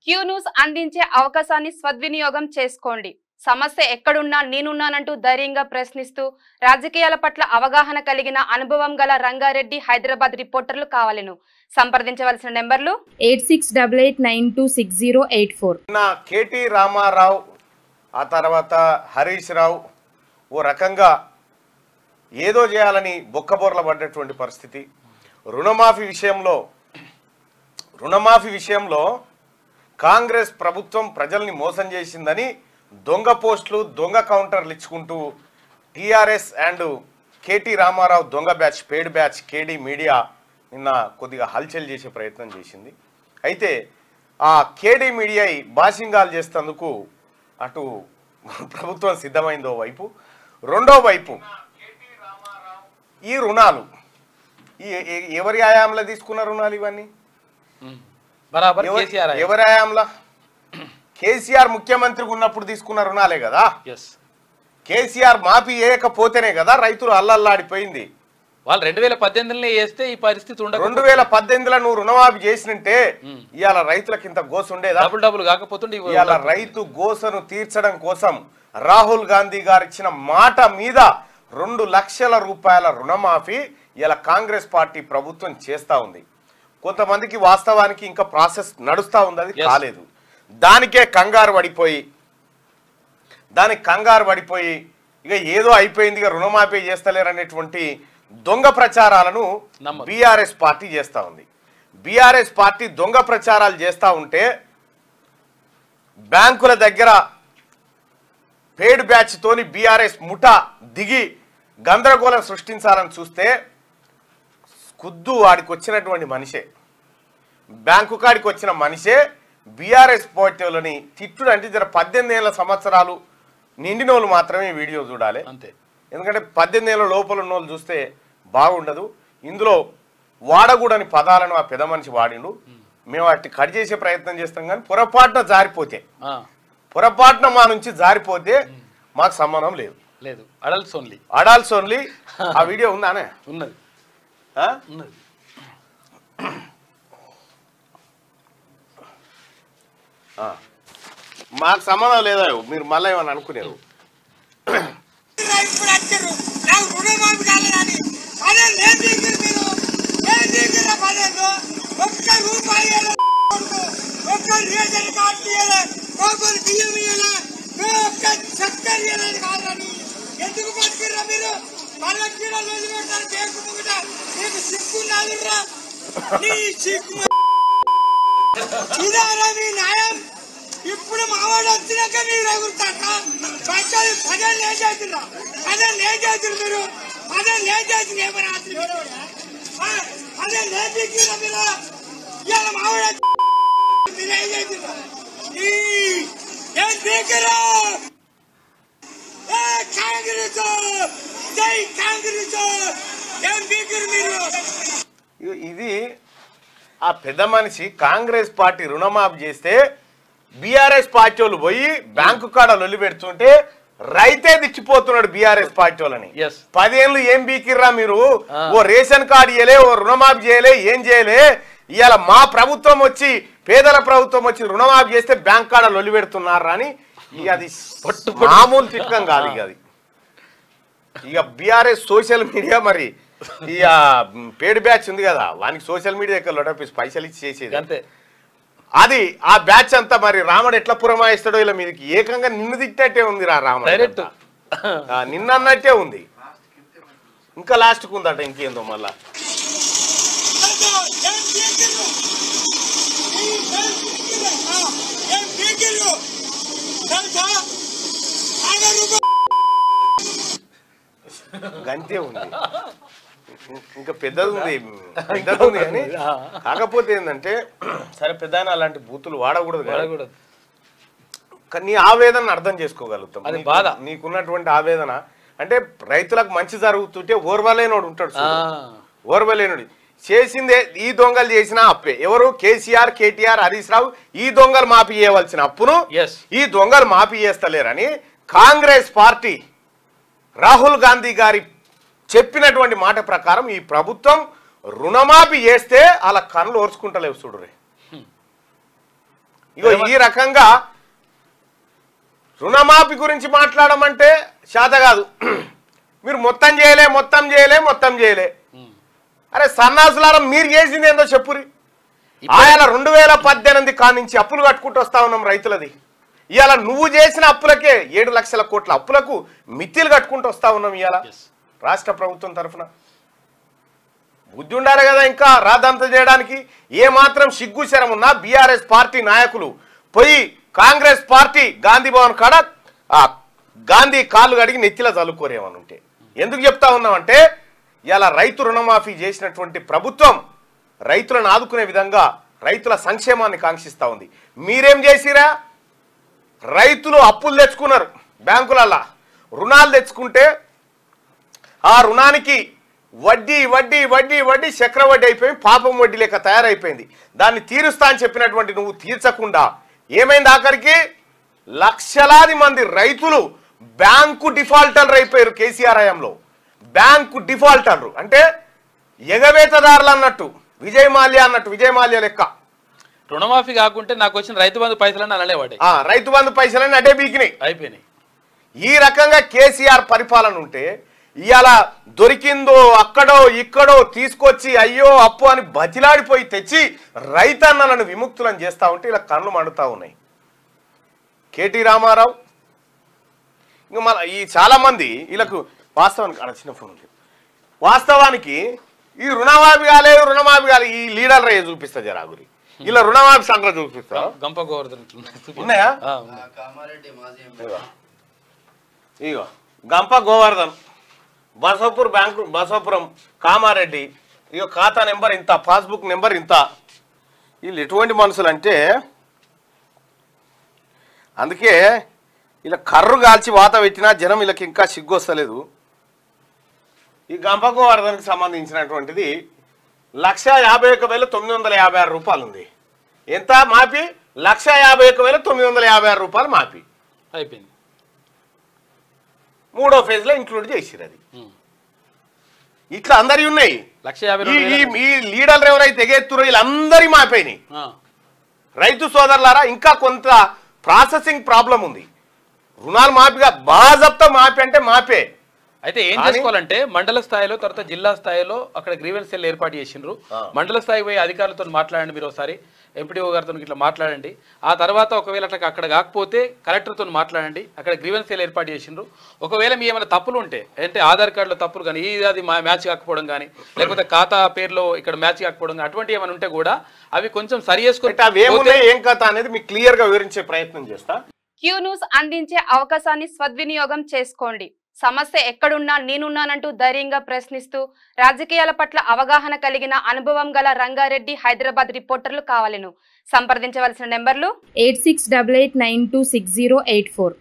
Q news అందించే అవకాశాన్ని సద్వినియోగం చేసుకోండి. సమస్య ఎక్కడున్నా నేనున్నానంటూ ధైర్యంగా ప్రశ్నిస్తూ రాజకీయాల పట్ల అవగాహన కలిగిన అనుభవం గల రంగారెడ్డి హైదరాబాద్ రిపోర్టర్లు కావాలను సంప్రదించవలసిన నెంబర్లు 8688926084. కేటీ రామారావు ఆ తర్వాత హరీష్ రావు ఓ రకంగా ఏదో చేయాలని బొక్కబోర్ల పడ్డటువంటి పరిస్థితి. రుణమాఫీ విషయంలో కాంగ్రెస్ ప్రభుత్వం ప్రజల్ని మోసం చేసిందని దొంగ పోస్టులు దొంగ కౌంటర్లు ఇచ్చుకుంటూ టీఆర్ఎస్ అండ్ కేటీ రామారావు దొంగ బ్యాచ్ పేడ్ బ్యాచ్ కేడీ మీడియా నిన్న కొద్దిగా హల్చల్ చేసే ప్రయత్నం చేసింది. అయితే ఆ కేడీ మీడియా బాసింగాలు చేసేందుకు అటు ప్రభుత్వం సిద్ధమైందో వైపు, రెండో వైపు ఈ రుణాలు ఎవరి ఆయాంలో తీసుకున్న రుణాలు ఇవన్నీ ఎవరి ఆయాంలో? కేసీఆర్ ముఖ్యమంత్రిగా ఉన్నప్పుడు తీసుకున్న రుణాలే కదా. కేసీఆర్ మాఫీ చేయకపోతేనే కదా రైతులు అల్లల్లాడిపోయింది. వాళ్ళు 2018లో వేస్తే ఈ పరిస్థితి ఉండదు. 2018లో నువ్వు రుణమాఫీ చేసినంటే ఇవాళ రైతులకు ఇంత గోస ఉండేదా? డబుల్ కాకపోతుండే ఇవాళ రైతు గోసను తీర్చడం కోసం రాహుల్ గాంధీ గారు ఇచ్చిన మాట మీద 2 లక్షల రూపాయల రుణమాఫీ ఇలా కాంగ్రెస్ పార్టీ ప్రభుత్వం చేస్తా ఉంది. కొంతమందికి వాస్తవానికి ఇంకా ప్రాసెస్ నడుస్తూ ఉంది, అది కాలేదు. దానికే కంగారు పడిపోయి ఇక ఏదో అయిపోయింది, ఇక రుణమాఫీ చేస్తలేరనేటువంటి దొంగ ప్రచారాలను బీఆర్ఎస్ పార్టీ చేస్తూ ఉంది. బీఆర్ఎస్ పార్టీ దొంగ ప్రచారాలు చేస్తూ ఉంటే బ్యాంకుల దగ్గర పేడ్ బ్యాచ్ తోని బీఆర్ఎస్ ముఠా దిగి గందరగోళం సృష్టించాలని చూస్తే ఖుద్దు వాడికి వచ్చినటువంటి మనిషే, బ్యాంకు కాడికి వచ్చిన మనిషే బీఆర్ఎస్ పార్టీలని తిట్టుడు. అంటే జర 18 సంవత్సరాలు నిండిన వాళ్ళు మాత్రమే వీడియో చూడాలి అంతే. ఎందుకంటే 18 లోపల ఉన్న వాళ్ళు చూస్తే బాగుండదు. ఇందులో వాడకూడని పదాలను ఆ పెద్ద మనిషి వాడిండు. మేము వాటిని కట్ చేసే ప్రయత్నం చేస్తాం, కానీ పొరపాటున మా నుంచి జారిపోతే మాకు సంబంధం లేదు. Adults only. ఆ వీడియో ఉందానే? ఉన్నది. మాకు సంబంధం లేదా? మీరు మళ్ళీ ఏమన్నా అనుకునేరు? ఎందుకు పట్టుకురా మీరు? న్యాయం ఇప్పుడు మావాడు వచ్చినాక మీరు ఎగురుతాక 10 లేట్ అవుతున్నా, 10 లేట్ అవుతుంది. మీరు 10 లేట్ అవుతుంది. ఏమన్నా 10 లేట్ మీరు ఇవాళ మావాడు మీరు ఏం చేస్తున్నా? ఏం స్పీకరా? కాంగ్రెస్ జై కాంగ్రెస్. ఏం స్పీకర్ మీరు? ఇది ఆ పెద్ద మనిషి కాంగ్రెస్ పార్టీ రుణమాఫీ చేస్తే బీఆర్ఎస్ పార్టీ వాళ్ళు పోయి బ్యాంకు కాడ లొల్లి పెడుతుంటే రైతే దిచ్చిపోతున్నాడు బీఆర్ఎస్ పార్టీ వాళ్ళని. 10 ఏళ్ళు ఏం బీకిర్రా మీరు? ఓ రేషన్ కార్డు ఇయ్యలే, ఓ రుణమాఫీ చేయలే, ఏం చేయలే. ఇవాళ మా ప్రభుత్వం వచ్చి, పేదల ప్రభుత్వం వచ్చి రుణమాఫీ చేస్తే బ్యాంక్ కాడ లొల్లి పెడుతున్నారా అని ఇక అది మామూలు తిట్టం కాదు. ఇక అది ఇక బీఆర్ఎస్ సోషల్ మీడియా మరి ఇక పేడ్ బ్యాచ్ ఉంది కదా, వానికి సోషల్ మీడియా దగ్గర లొడపేసి పైసలు ఇచ్చి చేసేది అంతే. అది ఆ బ్యాచ్ అంతా మరి రాముడు ఎట్లా పురమాయిస్తాడో ఇలా మీదకి ఏకంగా నిన్ను తిట్టినట్టే ఉంది రా రాముడు, నిన్న అన్నట్టే ఉంది. ఇంకా లాస్ట్కు ఉందట ఇంకేందో మళ్ళా. గంతే ఉంది, ఇంకా పెద్దది ఉంది కానీ కాకపోతే ఏంటంటే సరే పెద్ద అలాంటి బూతులు వాడకూడదు. నీ ఆవేదన అర్థం చేసుకోగలుగుతాం. నీకున్నటువంటి ఆవేదన అంటే రైతులకు మంచి జరుగుతుంటే ఓర్వలేనోడు ఉంటాడు, ఓర్వలేనుడు చేసిందే. ఈ దొంగలు చేసిన అప్పే ఎవరు? కేసీఆర్, కేటీఆర్, హరీష్ రావు. ఈ దొంగలు మాఫీ చేయవలసిన అప్పును ఈ దొంగలు మాఫీ చేస్తలేరని కాంగ్రెస్ పార్టీ రాహుల్ గాంధీ గారి చెప్పినటువంటి మాట ప్రకారం ఈ ప్రభుత్వం రుణమాఫీ చేస్తే అలా కళ్ళు ఓర్చుకుంటలేవు. చూడురే, ఇగో ఈ రకంగా రుణమాఫీ గురించి మాట్లాడమంటే శాత కాదు. మీరు మొత్తం చేయలే. అరే సన్నాసులారా, మీరు చేసింది ఏందో చెప్పురి. ఆయన 2018 కానించి అప్పులు కట్టుకుంటూ వస్తా ఉన్నాం రైతులది. ఇవాళ నువ్వు చేసిన అప్పులకే 7 లక్షల కోట్ల అప్పులకు మిత్తిలు కట్టుకుంటూ వస్తా ఉన్నాం ఇవాళ రాష్ట్ర ప్రభుత్వం తరఫున. బుద్ధి ఉండాలి కదా ఇంకా రాదంతా చేయడానికి. ఏ మాత్రం సిగ్గు శరం ఉన్నా బీఆర్ఎస్ పార్టీ నాయకులు పోయి కాంగ్రెస్ పార్టీ గాంధీ భవన్ కాడ గాంధీ కాళ్ళు కడిగి నెత్తిలో చల్లుకోరేమని ఉంటే. ఎందుకు చెప్తా ఉన్నామంటే ఇలా రైతు రుణమాఫీ చేసినటువంటి ప్రభుత్వం రైతులను ఆదుకునే విధంగా రైతుల సంక్షేమాన్ని కాంక్షిస్తూ ఉంది. మీరేం చేసిరా? రైతులు అప్పులు తెచ్చుకున్నారు, బ్యాంకులల్లా రుణాలు తెచ్చుకుంటే ఆ రుణానికి వడ్డీ వడ్డీ వడ్డీ వడ్డీ చక్రవడ్డీ అయిపోయి పాపం వడ్డీ లేక తయారైపోయింది. దాన్ని తీరుస్తా అని చెప్పినటువంటి నువ్వు తీర్చకుండా ఏమైంది? ఆఖరికి లక్షలాది మంది రైతులు బ్యాంకు డిఫాల్టర్లు అయిపోయారు. కేసీఆర్ హయాంలో బ్యాంకు డిఫాల్టర్లు అంటే ఎగవేతదారులు అన్నట్టు, విజయ్ మాల్యా అన్నట్టు, విజయ్ మాల్యా లెక్క. రుణమాఫీ కాకుంటే నాకు వచ్చిన రైతు బంధు పైసలని అనలేవాడే. రైతు బంధు పైసలని అడే బీకినాయి, అయిపోయినాయి. ఈ రకంగా కేసీఆర్ పరిపాలన ఉంటే ఇవాళ దొరికిందో అక్కడో ఇక్కడో తీసుకొచ్చి అయ్యో అప్పు అని బతిలాడిపోయి తెచ్చి రైతన్నలను విముక్తులను చేస్తా ఉంటే ఇలా కళ్ళు మండుతా ఉన్నాయి. కేటీ రామారావు ఇంకా మన ఈ చాలా మంది వీళ్ళకు వాస్తవానికి చిన్న ఫోన్ ఉంది. వాస్తవానికి ఈ రుణమాఫీ కాలేదు ఈ లీడర్ రే చూపిస్తా జరాగురి ఇలా రుణమాఫీ సంగతి చూపిస్తా. గంప గోవర్ధన్ ఉన్నాయా? ఇగో గంప గోవర్ధన్, బసవపూర్ బ్యాంకు, బసవపురం కామారెడ్డి. ఇగో ఖాతా నెంబర్ ఇంత, పాస్బుక్ నెంబర్ ఇంత. వీళ్ళు ఎటువంటి మనుషులు అంటే అందుకే ఇలా కర్రు కాల్చి వాత పెట్టినా జనం వీళ్ళకి ఇంకా సిగ్గు వస్తలేదు. ఈ గంప గోవర్ధన్కి సంబంధించినటువంటిది 151,956 రూపాయలు ఉంది. ఎంత మాఫీ? 151,956 రూపాయలు మాఫీ అయిపోయింది. 3వ ఫేజ్లో ఇంక్లూడ్ చేసిరు. అది ఇట్లా అందరి ఉన్నాయి. 150,000 ఈ లీడర్లు ఎవరైతే ఎగెత్తురో వీళ్ళందరి మాపోయినాయి. రైతు సోదరులారా, ఇంకా కొంత ప్రాసెసింగ్ ప్రాబ్లం ఉంది. రుణాలు మాఫీగా బాజప్తా మాఫీ అంటే మాఫే. అయితే ఏం చేసుకోవాలంటే మండల స్థాయిలో, తర్వాత జిల్లా స్థాయిలో అక్కడ గ్రీవెన్స్ సెల్ ఏర్పాటు చేసిండ్రు. మండల స్థాయి పోయి అధికారులతో మాట్లాడండి, మీరు ఒకసారి ఎంపీడీఓ గారితో ఇట్లా మాట్లాడండి. ఆ తర్వాత ఒకవేళ అక్కడ కాకపోతే కలెక్టర్తో మాట్లాడండి. అక్కడ గ్రీవెన్స్ సెల్ ఏర్పాటు చేసిండ్రు. ఒకవేళ మీ ఏమైనా తప్పులు ఉంటే అంటే ఆధార్ కార్డులో తప్పులు కానీ, అది మ్యాచ్ కాకపోవడం కానీ, లేకపోతే ఖాతా పేరులో ఇక్కడ మ్యాచ్ కాకపోవడం కానీ, అటువంటి ఏమైనా ఉంటే కూడా అవి కొంచెం సరి చేసుకుంటే ఏం కథ అనేది మీకు క్లియర్ గా వివరించే ప్రయత్నం చేస్తా. క్యూ న్యూస్ అందించే అవకాశాన్ని సద్వినియోగం చేసుకోండి. సమస్య ఎక్కడున్నా నేనున్నానంటూ ధైర్యంగా ప్రశ్నిస్తూ రాజకీయాల పట్ల అవగాహన కలిగిన అనుభవం గల రంగారెడ్డి హైదరాబాద్ రిపోర్టర్లు కావాలను సంప్రదించవలసిన నెంబర్లు 8688926084.